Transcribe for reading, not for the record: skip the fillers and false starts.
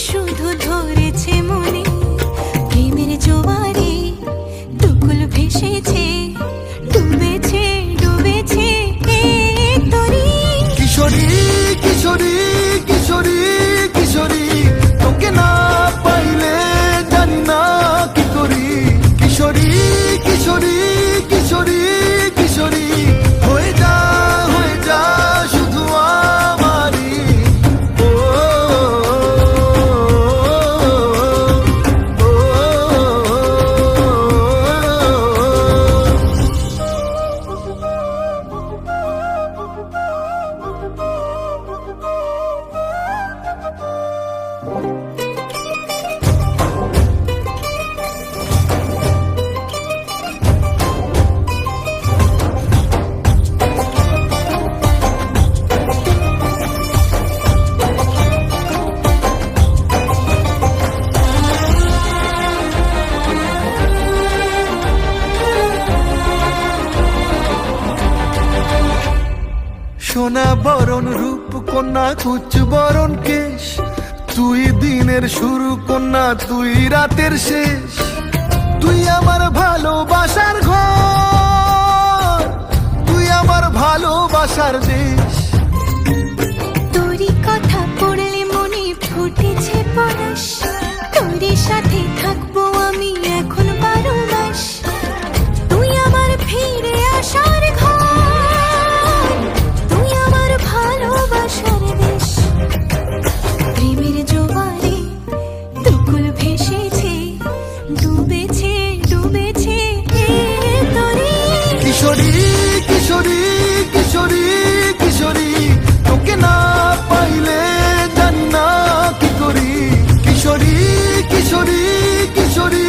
শুধু ধরেছে মনে, প্রেমের জোয়ারে দুকুল ভেসেছে, ডুবেছে ডুবেছে এই তরি। কিশোরী কিশোরী কিশোরী কিশোরী, তোকে না পাইলে জানি না কি করি। কিশোরী কিশোরী কিশোরী কিশোরী, হয়ে যা শুধু আমারই। ও, ও, ও, সোনা বরণ রূপ কন্যা কুচ বরণ কেশ, তুই দিনের শুরু কন্যা তুই রাতের শেষ। তুই আমার ভালোবাসার ঘর, তুই আমার ভালোবাসার দেশ। তোরই কথা পড়লে মনে ফুটেছে পরশ, তোরই সাথে থাকবো আমি এখন 12 মাস। তুই আমার ফিরে আসার ঘর, তুই আমার ভালোবাসার দেশ। প্রেমের জোয়ারে দুকুল ভেসেছে, ডুবেছে ডুবেছে এই তরি। কিশোরী কিশোরী কিশোরী কিশোরী, তোকে না পাইলে জানি না কি করি। কিশোরী কিশোরী কিশোরী